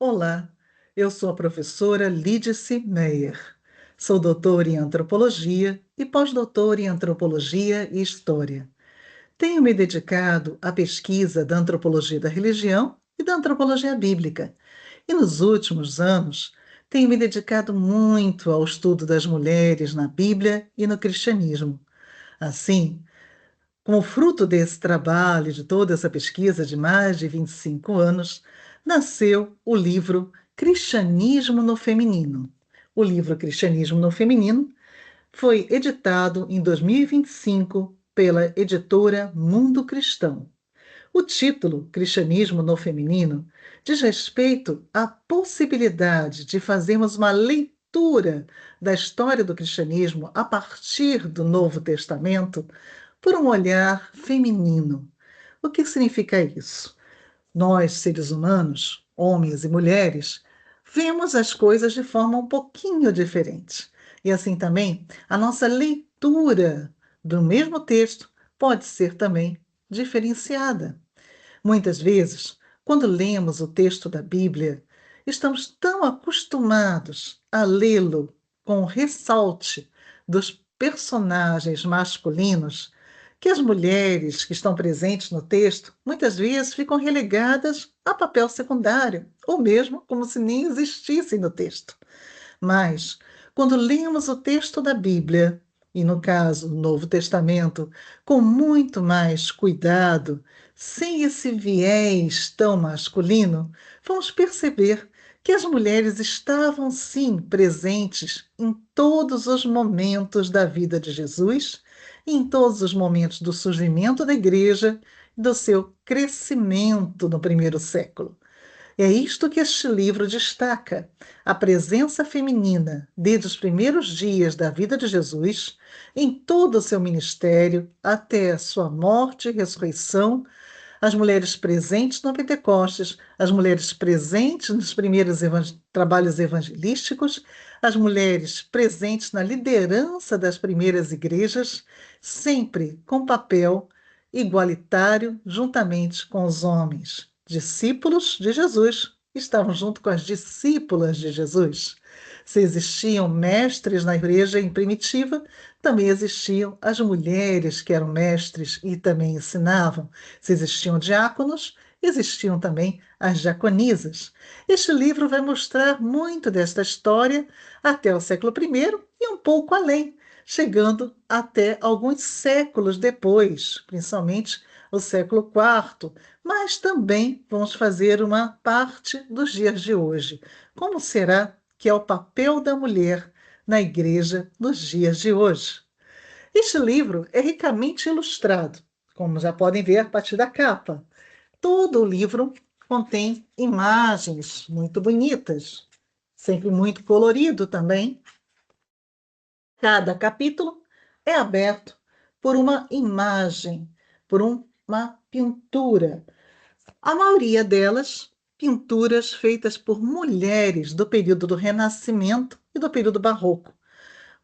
Olá, eu sou a professora Lídice Meyer. Sou doutora em antropologia e pós-doutora em antropologia e história. Tenho me dedicado à pesquisa da antropologia da religião e da antropologia bíblica. E nos últimos anos, tenho me dedicado muito ao estudo das mulheres na Bíblia e no cristianismo. Assim, como fruto desse trabalho, de toda essa pesquisa de mais de 25 anos, nasceu o livro Cristianismo no Feminino. O livro Cristianismo no Feminino foi editado em 2025 pela editora Mundo Cristão. O título, Cristianismo no Feminino, diz respeito à possibilidade de fazermos uma leitura da história do cristianismo a partir do Novo Testamento por um olhar feminino. O que significa isso? Nós, seres humanos, homens e mulheres, vemos as coisas de forma um pouquinho diferente. E assim também, a nossa leitura do mesmo texto pode ser também diferenciada. Muitas vezes, quando lemos o texto da Bíblia, estamos tão acostumados a lê-lo com o ressalte dos personagens masculinos que as mulheres que estão presentes no texto muitas vezes ficam relegadas a papel secundário, ou mesmo como se nem existissem no texto. Mas, quando lemos o texto da Bíblia, e no caso, o Novo Testamento, com muito mais cuidado, sem esse viés tão masculino, vamos perceber que as mulheres estavam sim presentes em todos os momentos da vida de Jesus, e em todos os momentos do surgimento da igreja e do seu crescimento no primeiro século. É isto que este livro destaca: a presença feminina desde os primeiros dias da vida de Jesus, em todo o seu ministério, até a sua morte e ressurreição, as mulheres presentes no Pentecostes, as mulheres presentes nos primeiros trabalhos evangelísticos, as mulheres presentes na liderança das primeiras igrejas, sempre com papel igualitário juntamente com os homens. Discípulos de Jesus estavam junto com as discípulas de Jesus. Se existiam mestres na igreja em primitiva, também existiam as mulheres que eram mestres e também ensinavam. Se existiam diáconos, existiam também as diaconisas. Este livro vai mostrar muito desta história até o século I e um pouco além, chegando até alguns séculos depois, principalmente o século IV, mas também vamos fazer uma parte dos dias de hoje. Como será que é o papel da mulher na igreja nos dias de hoje? Este livro é ricamente ilustrado, como já podem ver a partir da capa. Todo o livro contém imagens muito bonitas, sempre muito colorido também. Cada capítulo é aberto por uma imagem, por uma pintura. A maioria delas, pinturas feitas por mulheres do período do Renascimento e do período Barroco.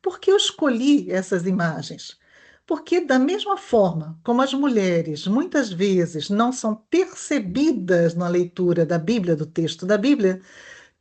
Por que eu escolhi essas imagens? Porque, da mesma forma como as mulheres muitas vezes não são percebidas na leitura da Bíblia, do texto da Bíblia,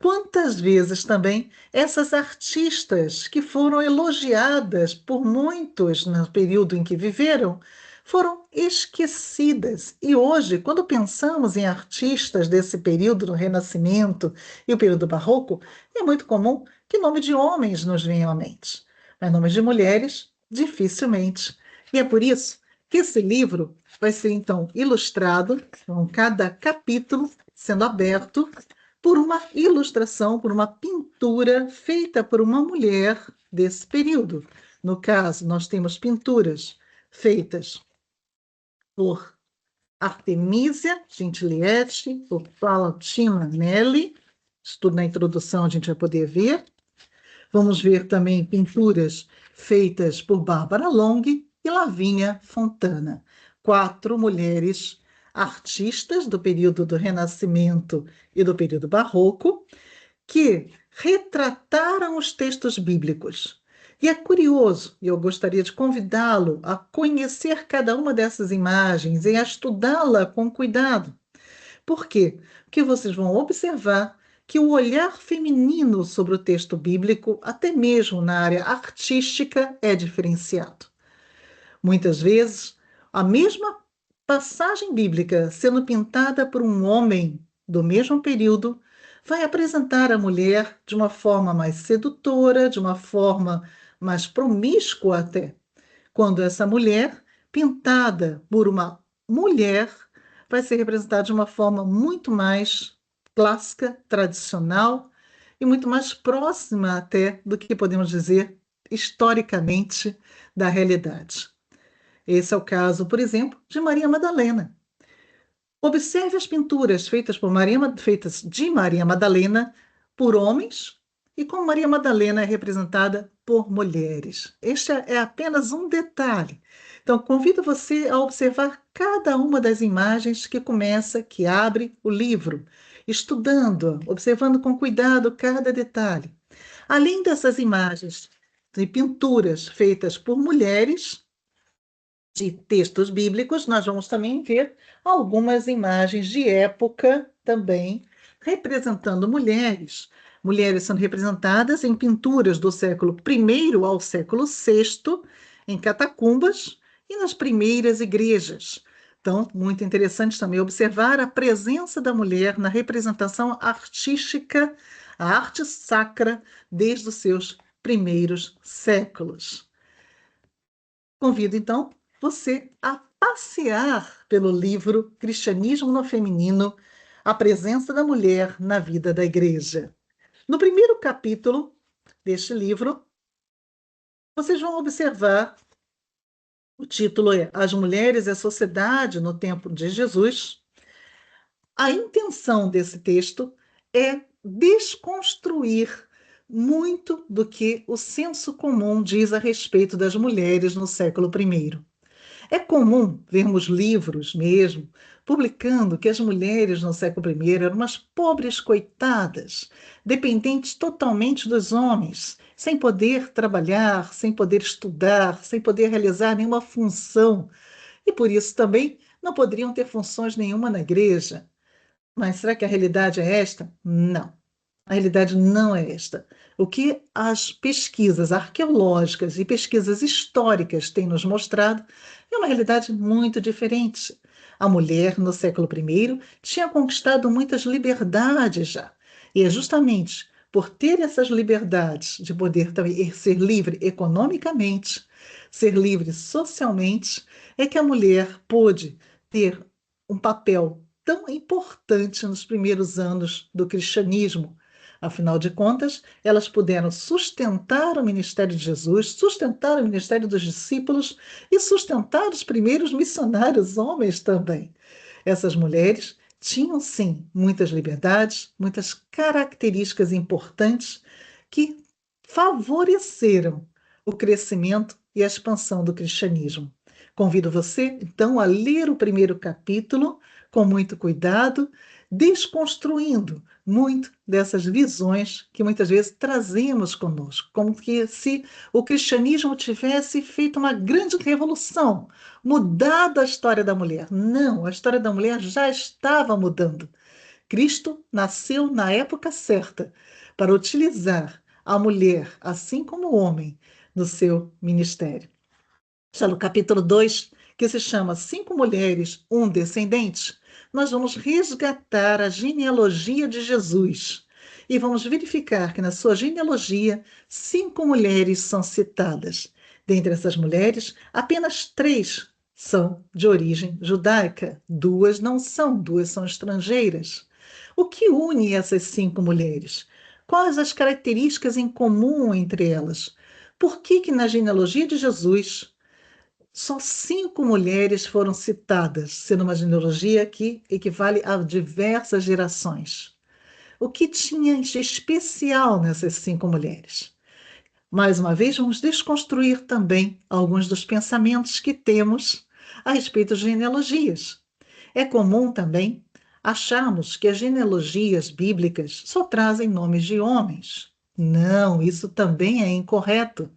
quantas vezes também essas artistas que foram elogiadas por muitos no período em que viveram, foram esquecidas. E hoje, quando pensamos em artistas desse período do Renascimento e o período Barroco, é muito comum que nome de homens nos venham à mente, mas nomes de mulheres, dificilmente. E é por isso que esse livro vai ser, então, ilustrado, com cada capítulo sendo aberto por uma ilustração, por uma pintura feita por uma mulher desse período. No caso, nós temos pinturas feitas por Artemisia Gentilieti, por Valentina Nelli, isso tudo na introdução a gente vai poder ver. Vamos ver também pinturas feitas por Bárbara Long e Lavínia Fontana, 4 mulheres artistas do período do Renascimento e do período Barroco, que retrataram os textos bíblicos. E é curioso, e eu gostaria de convidá-lo a conhecer cada uma dessas imagens e a estudá-la com cuidado. Por quê? Porque vocês vão observar que o olhar feminino sobre o texto bíblico, até mesmo na área artística, é diferenciado. Muitas vezes, a mesma passagem bíblica sendo pintada por um homem do mesmo período, vai apresentar a mulher de uma forma mais sedutora, de uma forma mais promíscua até, quando essa mulher, pintada por uma mulher, vai ser representada de uma forma muito mais clássica, tradicional e muito mais próxima até do que podemos dizer historicamente da realidade. Esse é o caso, por exemplo, de Maria Madalena. Observe as pinturas feitas de Maria Madalena por homens e como Maria Madalena é representada por mulheres. Este é apenas um detalhe. Então, convido você a observar cada uma das imagens que abre o livro, estudando, observando com cuidado cada detalhe. Além dessas imagens de pinturas feitas por mulheres, de textos bíblicos, nós vamos também ver algumas imagens de época também representando mulheres. Mulheres sendo representadas em pinturas do século I ao século VI, em catacumbas e nas primeiras igrejas. Então, muito interessante também observar a presença da mulher na representação artística, a arte sacra, desde os seus primeiros séculos. Convido, então, você a passear pelo livro Cristianismo no Feminino, a presença da mulher na vida da igreja. No primeiro capítulo deste livro, vocês vão observar, o título é As Mulheres e a Sociedade no Tempo de Jesus. A intenção desse texto é desconstruir muito do que o senso comum diz a respeito das mulheres no século I. É comum vermos livros mesmo publicando que as mulheres no século I eram umas pobres coitadas, dependentes totalmente dos homens, sem poder trabalhar, sem poder estudar, sem poder realizar nenhuma função, e por isso também não poderiam ter funções nenhuma na igreja. Mas será que a realidade é esta? Não. A realidade não é esta. O que as pesquisas arqueológicas e pesquisas históricas têm nos mostrado é uma realidade muito diferente. A mulher, no século I, tinha conquistado muitas liberdades já. E é justamente por ter essas liberdades de poder também ser livre economicamente, ser livre socialmente, é que a mulher pôde ter um papel tão importante nos primeiros anos do cristianismo. Afinal de contas, elas puderam sustentar o ministério de Jesus, sustentar o ministério dos discípulos e sustentar os primeiros missionários homens também. Essas mulheres tinham, sim, muitas liberdades, muitas características importantes que favoreceram o crescimento e a expansão do cristianismo. Convido você, então, a ler o primeiro capítulo com muito cuidado, desconstruindo muito dessas visões que muitas vezes trazemos conosco, como que se o cristianismo tivesse feito uma grande revolução, mudado a história da mulher. Não, a história da mulher já estava mudando. Cristo nasceu na época certa para utilizar a mulher, assim como o homem, no seu ministério. Já no capítulo 2, que se chama Cinco Mulheres, um Descendente, nós vamos resgatar a genealogia de Jesus e vamos verificar que na sua genealogia, 5 mulheres são citadas. Dentre essas mulheres, apenas 3 são de origem judaica, 2 não são, 2 são estrangeiras. O que une essas 5 mulheres? Quais as características em comum entre elas? Por que na genealogia de Jesus só 5 mulheres foram citadas, sendo uma genealogia que equivale a diversas gerações? O que tinha de especial nessas 5 mulheres? Mais uma vez, vamos desconstruir também alguns dos pensamentos que temos a respeito de genealogias. É comum também acharmos que as genealogias bíblicas só trazem nomes de homens. Não, isso também é incorreto.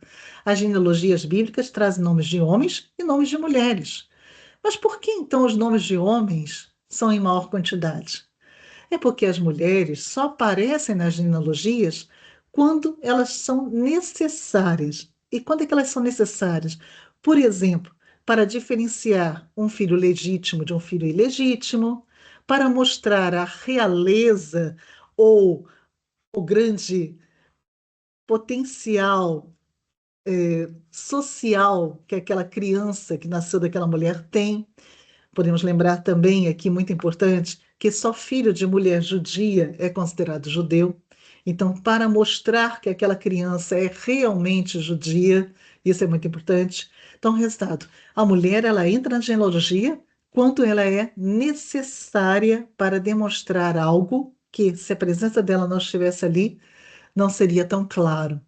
As genealogias bíblicas trazem nomes de homens e nomes de mulheres. Mas por que então os nomes de homens são em maior quantidade? É porque as mulheres só aparecem nas genealogias quando elas são necessárias. E quando é que elas são necessárias? Por exemplo, para diferenciar um filho legítimo de um filho ilegítimo, para mostrar a realeza ou o grande potencial social que aquela criança que nasceu daquela mulher tem. Podemos lembrar também aqui, muito importante, que só filho de mulher judia é considerado judeu. Então, para mostrar que aquela criança é realmente judia, isso é muito importante. Então, resultado, a mulher ela entra na genealogia quando ela é necessária para demonstrar algo que, se a presença dela não estivesse ali, não seria tão claro.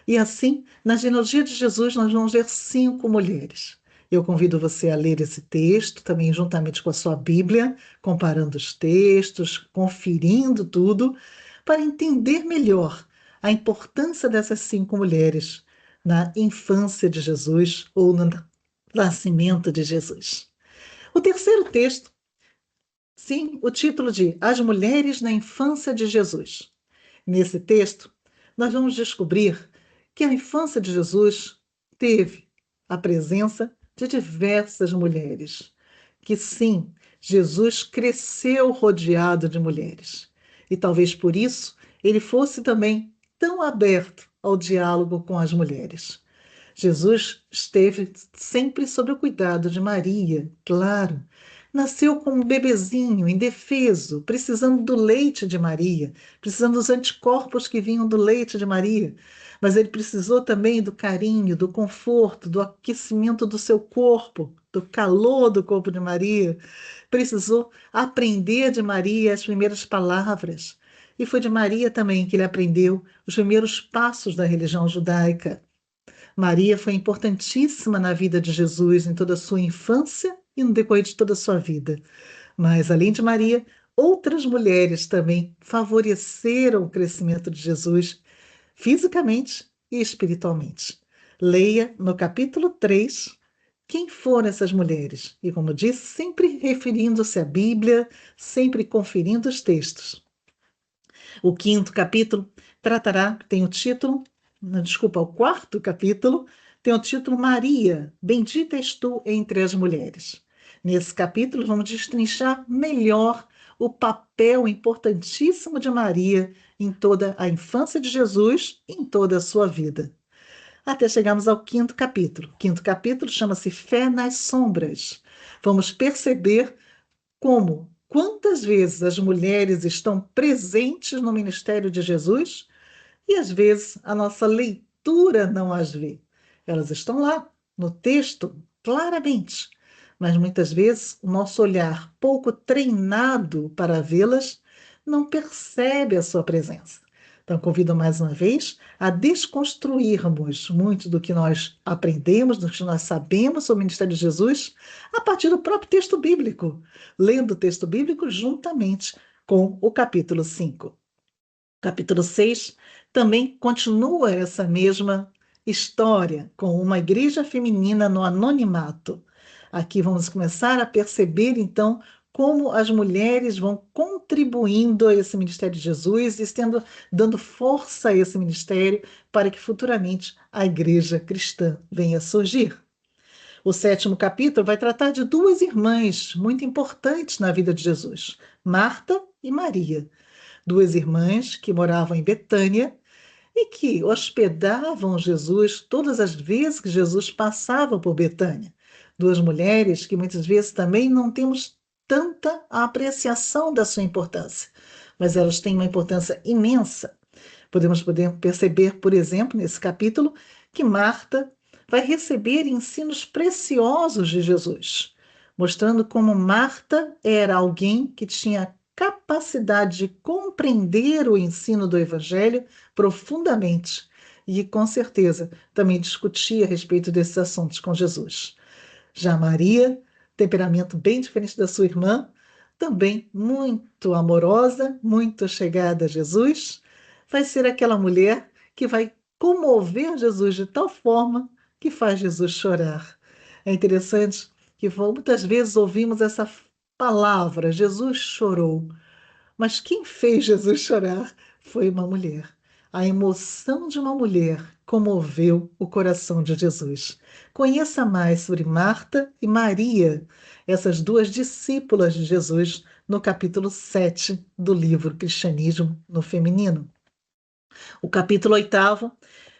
E assim, na genealogia de Jesus, nós vamos ver 5 mulheres. Eu convido você a ler esse texto, também juntamente com a sua Bíblia, comparando os textos, conferindo tudo, para entender melhor a importância dessas 5 mulheres na infância de Jesus ou no nascimento de Jesus. O terceiro texto, sim, o título de As Mulheres na Infância de Jesus. Nesse texto, nós vamos descobrir que a infância de Jesus teve a presença de diversas mulheres. Que sim, Jesus cresceu rodeado de mulheres. E talvez por isso ele fosse também tão aberto ao diálogo com as mulheres. Jesus esteve sempre sob o cuidado de Maria, claro. Nasceu como um bebezinho, indefeso, precisando do leite de Maria, precisando dos anticorpos que vinham do leite de Maria. Mas ele precisou também do carinho, do conforto, do aquecimento do seu corpo, do calor do corpo de Maria. Precisou aprender de Maria as primeiras palavras. E foi de Maria também que ele aprendeu os primeiros passos da religião judaica. Maria foi importantíssima na vida de Jesus em toda a sua infância e no decorrer de toda a sua vida. Mas, além de Maria, outras mulheres também favoreceram o crescimento de Jesus fisicamente e espiritualmente. Leia no capítulo 3 quem foram essas mulheres. E, como disse, sempre referindo-se à Bíblia, sempre conferindo os textos. O quinto capítulo tratará, tem o título, não, desculpa, o quarto capítulo tem o título Maria, bendita és tu entre as mulheres. Nesse capítulo vamos destrinchar melhor o papel importantíssimo de Maria em toda a infância de Jesus e em toda a sua vida. Até chegarmos ao quinto capítulo. O quinto capítulo chama-se Fé nas Sombras. Vamos perceber quantas vezes as mulheres estão presentes no ministério de Jesus e às vezes a nossa leitura não as vê. Elas estão lá, no texto, claramente, mas muitas vezes o nosso olhar pouco treinado para vê-las não percebe a sua presença. Então, convido mais uma vez a desconstruirmos muito do que nós aprendemos, do que nós sabemos sobre o ministério de Jesus, a partir do próprio texto bíblico, lendo o texto bíblico juntamente com o capítulo 5. Capítulo 6 também continua essa mesma história, com uma igreja feminina no anonimato. Aqui vamos começar a perceber, então, como as mulheres vão contribuindo a esse ministério de Jesus e dando força a esse ministério para que futuramente a igreja cristã venha a surgir. O sétimo capítulo vai tratar de 2 irmãs muito importantes na vida de Jesus, Marta e Maria. 2 irmãs que moravam em Betânia e que hospedavam Jesus todas as vezes que Jesus passava por Betânia. 2 mulheres que muitas vezes também não temos tanta apreciação da sua importância, mas elas têm uma importância imensa. Podemos perceber, por exemplo, nesse capítulo, que Marta vai receber ensinos preciosos de Jesus, mostrando como Marta era alguém que tinha capacidade de compreender o ensino do Evangelho profundamente e, com certeza, também discutia a respeito desses assuntos com Jesus. Já Maria, temperamento bem diferente da sua irmã, também muito amorosa, muito chegada a Jesus, vai ser aquela mulher que vai comover Jesus de tal forma que faz Jesus chorar. É interessante que muitas vezes ouvimos essa palavra, Jesus chorou, Mas quem fez Jesus chorar foi uma mulher. A emoção de uma mulher comoveu o coração de Jesus. Conheça mais sobre Marta e Maria, essas duas discípulas de Jesus, no capítulo 7 do livro Cristianismo no Feminino. O capítulo 8º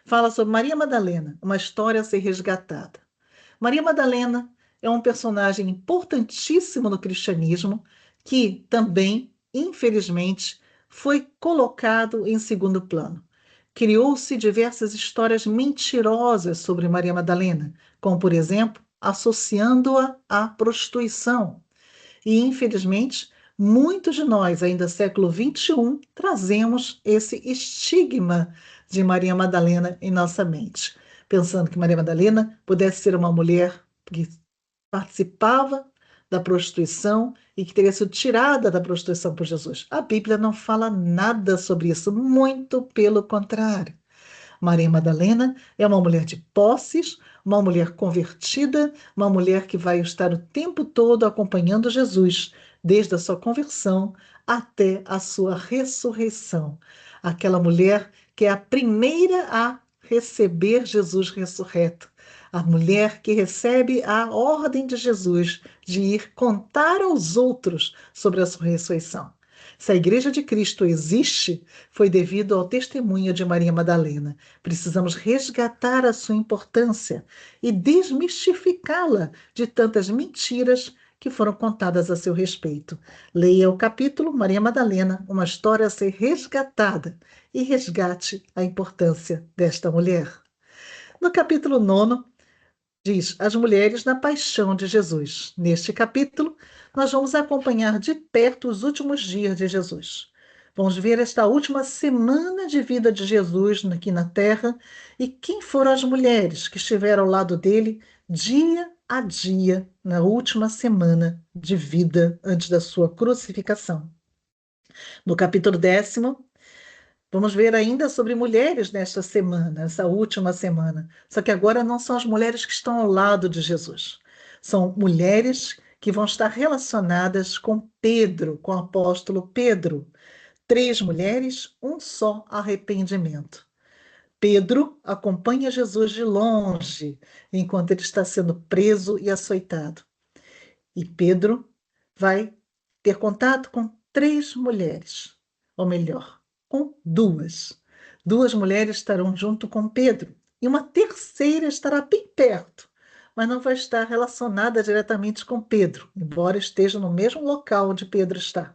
fala sobre Maria Madalena, uma história a ser resgatada. Maria Madalena é um personagem importantíssimo no cristianismo que também, infelizmente, foi colocado em segundo plano. Criou-se diversas histórias mentirosas sobre Maria Madalena, como, por exemplo, associando-a à prostituição. E, infelizmente, muitos de nós, ainda século XXI, trazemos esse estigma de Maria Madalena em nossa mente, pensando que Maria Madalena pudesse ser uma mulher que participava da prostituição e que teria sido tirada da prostituição por Jesus. A Bíblia não fala nada sobre isso, muito pelo contrário. Maria Madalena é uma mulher de posses, uma mulher convertida, uma mulher que vai estar o tempo todo acompanhando Jesus, desde a sua conversão até a sua ressurreição. Aquela mulher que é a primeira a receber Jesus ressurreto. A mulher que recebe a ordem de Jesus de ir contar aos outros sobre a sua ressurreição. Se a Igreja de Cristo existe, foi devido ao testemunho de Maria Madalena. Precisamos resgatar a sua importância e desmistificá-la de tantas mentiras que foram contadas a seu respeito. Leia o capítulo Maria Madalena, uma história a ser resgatada, e resgate a importância desta mulher. No capítulo 9, diz as mulheres na paixão de Jesus. Neste capítulo, nós vamos acompanhar de perto os últimos dias de Jesus. Vamos ver esta última semana de vida de Jesus aqui na terra e quem foram as mulheres que estiveram ao lado dele dia a dia na última semana de vida antes da sua crucificação. No capítulo 10º, vamos ver ainda sobre mulheres nesta semana, essa última semana. Só que agora não são as mulheres que estão ao lado de Jesus. São mulheres que vão estar relacionadas com Pedro, com o apóstolo Pedro. 3 mulheres, um só arrependimento. Pedro acompanha Jesus de longe, enquanto ele está sendo preso e açoitado. E Pedro vai ter contato com 3 mulheres, ou melhor, com 2. 2 mulheres estarão junto com Pedro, e uma terceira estará bem perto, mas não vai estar relacionada diretamente com Pedro, embora esteja no mesmo local onde Pedro está.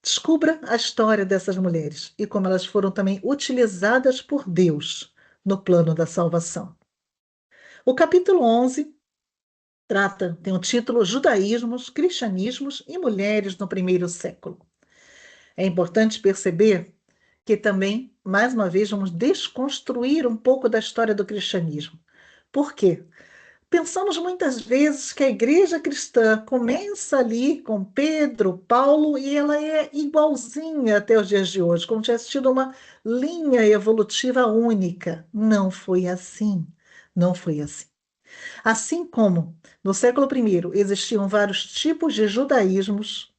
Descubra a história dessas mulheres e como elas foram também utilizadas por Deus no plano da salvação. O capítulo 11 tem o título Judaísmos, Cristianismos e Mulheres no Primeiro Século. É importante perceber que também, mais uma vez, vamos desconstruir um pouco da história do cristianismo. Por quê? Pensamos muitas vezes que a igreja cristã começa ali com Pedro, Paulo, e ela é igualzinha até os dias de hoje, como tivesse tido uma linha evolutiva única. Não foi assim. Não foi assim. Assim como no século I existiam vários tipos de judaísmos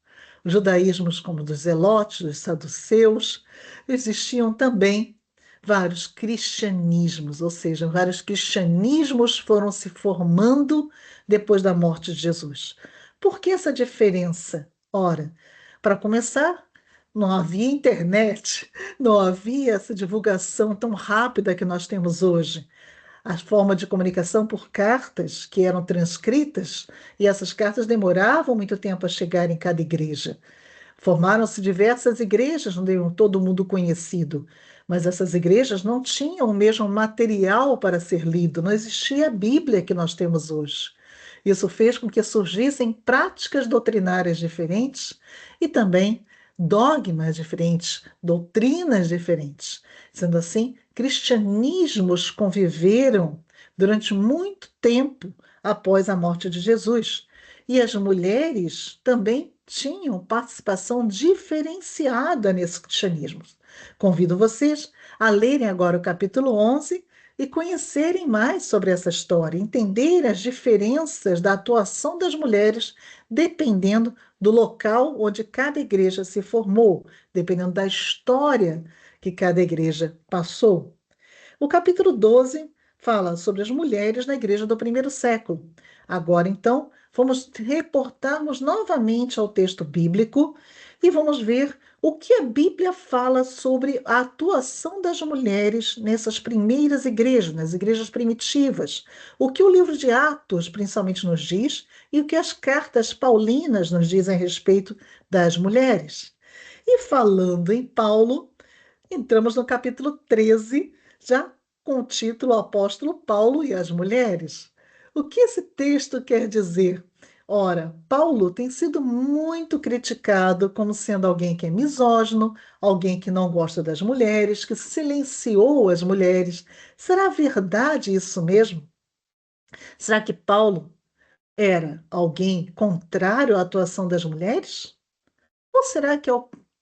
como dos zelotes, dos saduceus, existiam também vários cristianismos, ou seja, vários cristianismos foram se formando depois da morte de Jesus. Por que essa diferença? Ora, para começar, não havia internet, não havia essa divulgação tão rápida que nós temos hoje. A forma de comunicação por cartas, que eram transcritas, e essas cartas demoravam muito tempo a chegar em cada igreja. Formaram-se diversas igrejas, onde todo mundo conhecido, mas essas igrejas não tinham o mesmo material para ser lido, não existia a Bíblia que nós temos hoje. Isso fez com que surgissem práticas doutrinárias diferentes e também dogmas diferentes, doutrinas diferentes. Sendo assim, cristianismos conviveram durante muito tempo após a morte de Jesus. E as mulheres também tinham participação diferenciada nesse cristianismo. Convido vocês a lerem agora o capítulo 11 e conhecerem mais sobre essa história, entender as diferenças da atuação das mulheres, dependendo do local onde cada igreja se formou, dependendo da história que cada igreja passou. O capítulo 12 fala sobre as mulheres na igreja do primeiro século. Agora, então, vamos reportarmos novamente ao texto bíblico e vamos ver o que a Bíblia fala sobre a atuação das mulheres nessas primeiras igrejas, nas igrejas primitivas. O que o livro de Atos, principalmente, nos diz e o que as cartas paulinas nos dizem a respeito das mulheres. E falando em Paulo, entramos no capítulo 13, já com o título Apóstolo Paulo e as Mulheres. O que esse texto quer dizer? Ora, Paulo tem sido muito criticado como sendo alguém que é misógino, alguém que não gosta das mulheres, que silenciou as mulheres. Será verdade isso mesmo? Será que Paulo era alguém contrário à atuação das mulheres? Ou será que é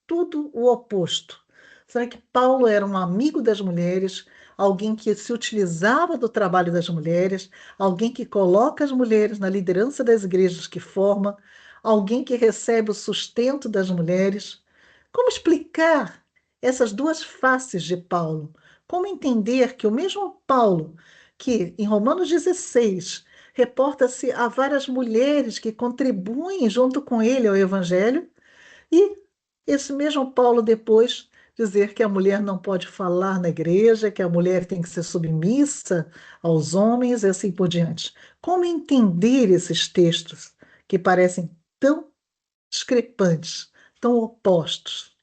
tudo o oposto? Será que Paulo era um amigo das mulheres, alguém que se utilizava do trabalho das mulheres, alguém que coloca as mulheres na liderança das igrejas que forma, alguém que recebe o sustento das mulheres? Como explicar essas duas faces de Paulo? Como entender que o mesmo Paulo, que em Romanos 16 reporta-se a várias mulheres que contribuem junto com ele ao evangelho, e esse mesmo Paulo depois dizer que a mulher não pode falar na igreja, que a mulher tem que ser submissa aos homens e assim por diante. Como entender esses textos que parecem tão discrepantes, tão opostos?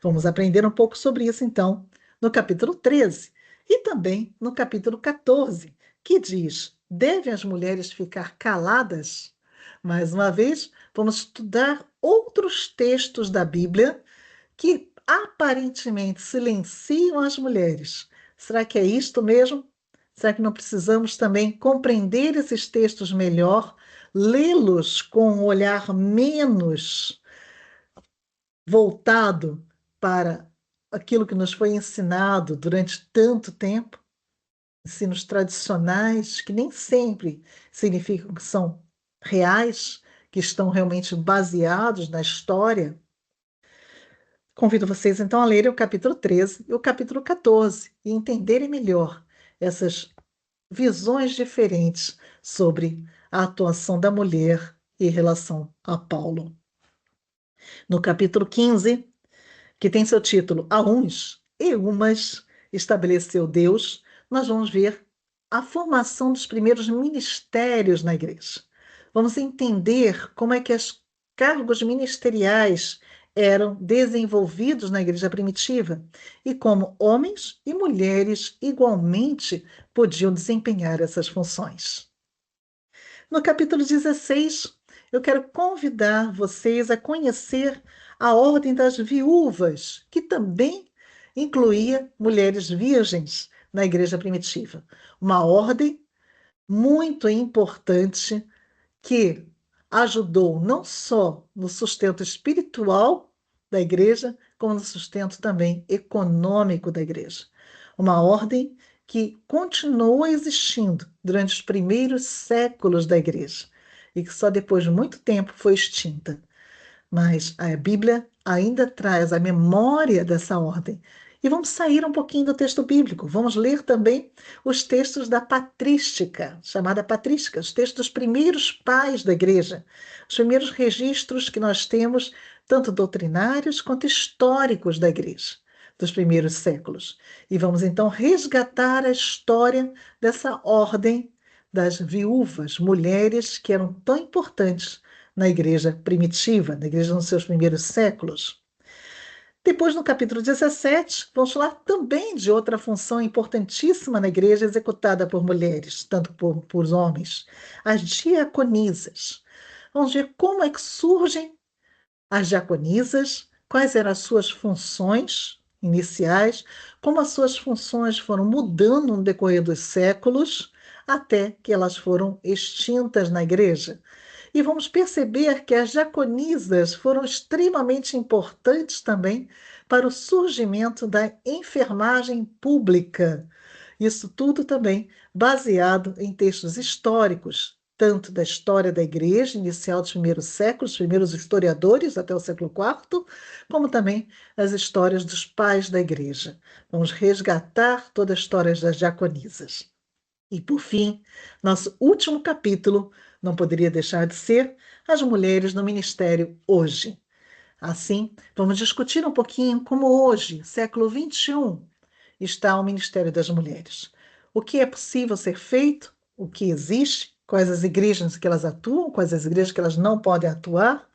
Vamos aprender um pouco sobre isso, então, no capítulo 13 e também no capítulo 14, que diz: devem as mulheres ficar caladas? Mais uma vez, vamos estudar outros textos da Bíblia que aparentemente silenciam as mulheres. Será que é isto mesmo? Será que não precisamos também compreender esses textos melhor, lê-los com um olhar menos voltado para aquilo que nos foi ensinado durante tanto tempo, ensinos tradicionais, que nem sempre significam que são reais, que estão realmente baseados na história? Convido vocês então a lerem o capítulo 13 e o capítulo 14 e entenderem melhor essas visões diferentes sobre a atuação da mulher em relação a Paulo. No capítulo 15, que tem seu título A uns e umas estabeleceu Deus, nós vamos ver a formação dos primeiros ministérios na igreja. Vamos entender como é que os cargos ministeriais eram desenvolvidos na igreja primitiva e como homens e mulheres igualmente podiam desempenhar essas funções. No capítulo 16, eu quero convidar vocês a conhecer a Ordem das Viúvas, que também incluía mulheres virgens na igreja primitiva. Uma ordem muito importante que ajudou não só no sustento espiritual da igreja, como no sustento também econômico da igreja. Uma ordem que continuou existindo durante os primeiros séculos da igreja e que só depois de muito tempo foi extinta. Mas a Bíblia ainda traz a memória dessa ordem. E vamos sair um pouquinho do texto bíblico. Vamos ler também os textos da patrística, chamada patrística, os textos dos primeiros pais da igreja, os primeiros registros que nós temos, tanto doutrinários quanto históricos da igreja, dos primeiros séculos. E vamos então resgatar a história dessa ordem das viúvas, mulheres que eram tão importantes na igreja primitiva, na igreja nos seus primeiros séculos. Depois, no capítulo 17, vamos falar também de outra função importantíssima na igreja executada por mulheres, tanto por homens, as diaconisas. Vamos ver como é que surgem as diaconisas, quais eram as suas funções iniciais, como as suas funções foram mudando no decorrer dos séculos, até que elas foram extintas na igreja. E vamos perceber que as diaconisas foram extremamente importantes também para o surgimento da enfermagem pública. Isso tudo também baseado em textos históricos, tanto da história da igreja inicial dos primeiros séculos, os primeiros historiadores até o século IV, como também as histórias dos pais da igreja. Vamos resgatar toda a história das diaconisas. E, por fim, nosso último capítulo não poderia deixar de ser as mulheres no ministério hoje. Assim, vamos discutir um pouquinho como hoje, século XXI, está o Ministério das Mulheres. O que é possível ser feito, o que existe, quais as igrejas que elas atuam, quais as igrejas que elas não podem atuar,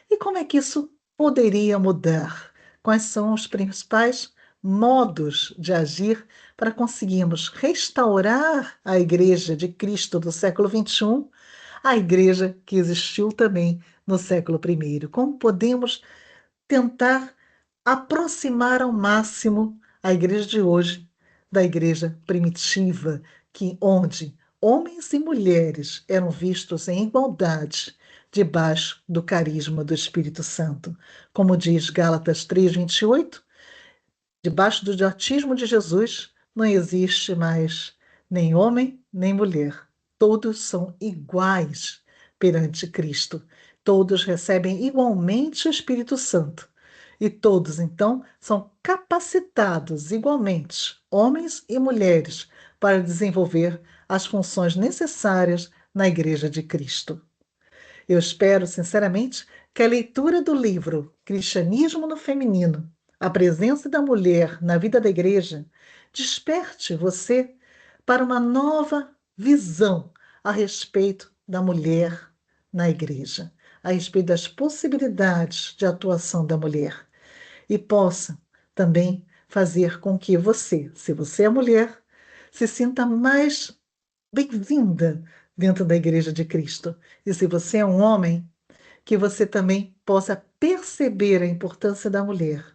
e como é que isso poderia mudar? Quais são os principais modos de agir para conseguirmos restaurar a Igreja de Cristo do século XXI, a Igreja que existiu também no século I? Como podemos tentar aproximar ao máximo a igreja de hoje da igreja primitiva, onde homens e mulheres eram vistos em igualdade debaixo do carisma do Espírito Santo. Como diz Gálatas 3:28, debaixo do batismo de Jesus não existe mais nem homem nem mulher. Todos são iguais perante Cristo. Todos recebem igualmente o Espírito Santo. E todos, então, são capacitados igualmente, homens e mulheres, para desenvolver as funções necessárias na Igreja de Cristo. Eu espero, sinceramente, que a leitura do livro Cristianismo no Feminino, a presença da mulher na vida da igreja, desperte você para uma nova visão a respeito da mulher na igreja, a respeito das possibilidades de atuação da mulher e possa também fazer com que você, se você é mulher, se sinta mais bem-vinda dentro da Igreja de Cristo. E se você é um homem, que você também possa perceber a importância da mulher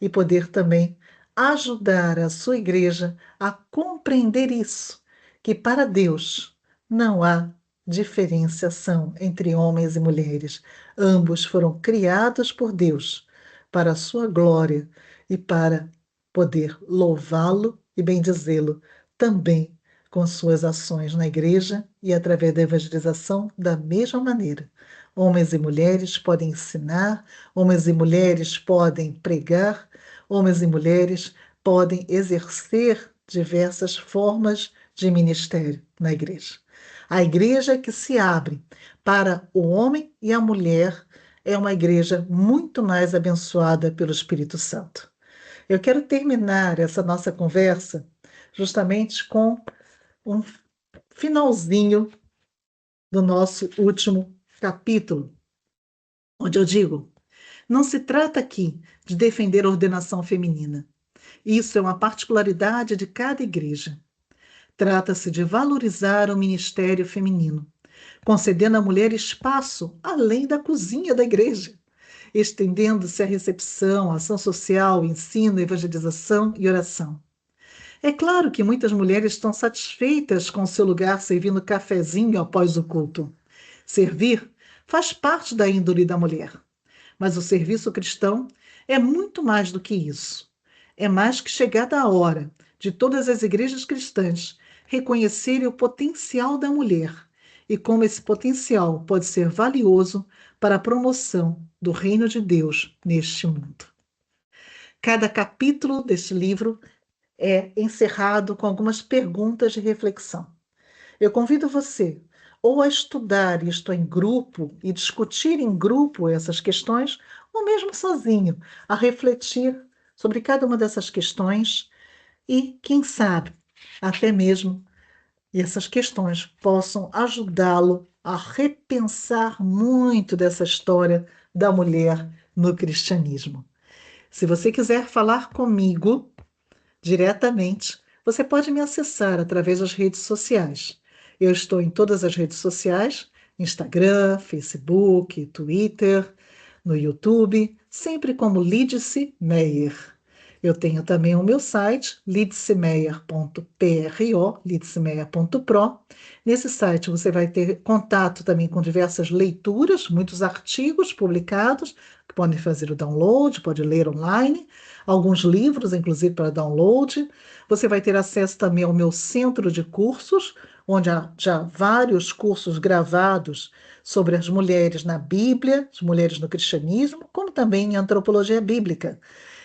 e poder também ajudar a sua igreja a compreender isso, que para Deus não há diferenciação entre homens e mulheres. Ambos foram criados por Deus para a sua glória e para poder louvá-lo e bendizê-lo também com suas ações na igreja e através da evangelização da mesma maneira. Homens e mulheres podem ensinar, homens e mulheres podem pregar, homens e mulheres podem exercer diversas formas de ministério na igreja. A igreja que se abre para o homem e a mulher é uma igreja muito mais abençoada pelo Espírito Santo. Eu quero terminar essa nossa conversa justamente com um finalzinho do nosso último capítulo, onde eu digo: não se trata aqui de defender a ordenação feminina. Isso é uma particularidade de cada igreja. Trata-se de valorizar o ministério feminino, concedendo à mulher espaço além da cozinha da igreja, estendendo-se a recepção, ação social, ensino, evangelização e oração. É claro que muitas mulheres estão satisfeitas com seu lugar servindo cafezinho após o culto. Servir faz parte da índole da mulher, mas o serviço cristão é muito mais do que isso. É mais que chegada a hora de todas as igrejas cristãs reconhecerem o potencial da mulher e como esse potencial pode ser valioso para a promoção do reino de Deus neste mundo. Cada capítulo deste livro é encerrado com algumas perguntas de reflexão. Eu convido você ou a estudar isto em grupo e discutir em grupo essas questões, ou mesmo sozinho, a refletir sobre cada uma dessas questões e, quem sabe, até mesmo essas questões possam ajudá-lo a repensar muito dessa história da mulher no cristianismo. Se você quiser falar comigo diretamente, você pode me acessar através das redes sociais. Eu estou em todas as redes sociais: Instagram, Facebook, Twitter, no YouTube, sempre como Lídice Meyer. Eu tenho também o meu site, lidsemeyer.pro, lidsemeyer.pro. Nesse site você vai ter contato também com diversas leituras, muitos artigos publicados, que podem fazer o download, pode ler online, alguns livros, inclusive, para download. Você vai ter acesso também ao meu centro de cursos, onde há já vários cursos gravados sobre as mulheres na Bíblia, as mulheres no cristianismo, como também em antropologia bíblica.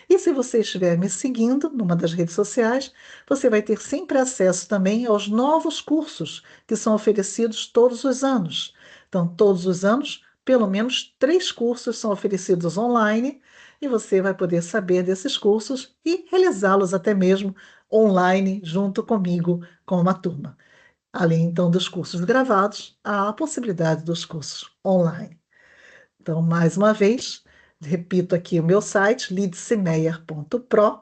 E se você estiver me seguindo numa das redes sociais, você vai ter sempre acesso também aos novos cursos que são oferecidos todos os anos. Então, todos os anos, pelo menos 3 cursos são oferecidos online e você vai poder saber desses cursos e realizá-los até mesmo online junto comigo, com uma turma. Além, então, dos cursos gravados, há a possibilidade dos cursos online. Então, mais uma vez, repito aqui o meu site, lidsemeyer.pro.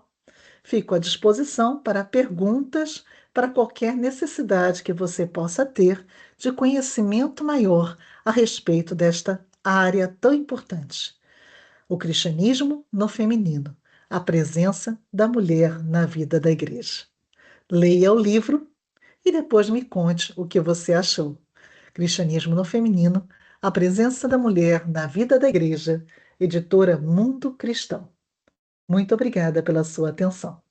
Fico à disposição para perguntas, para qualquer necessidade que você possa ter de conhecimento maior a respeito desta área tão importante. O cristianismo no feminino, a presença da mulher na vida da igreja. Leia o livro e depois me conte o que você achou. Cristianismo no Feminino, a presença da mulher na vida da igreja, editora Mundo Cristão. Muito obrigada pela sua atenção.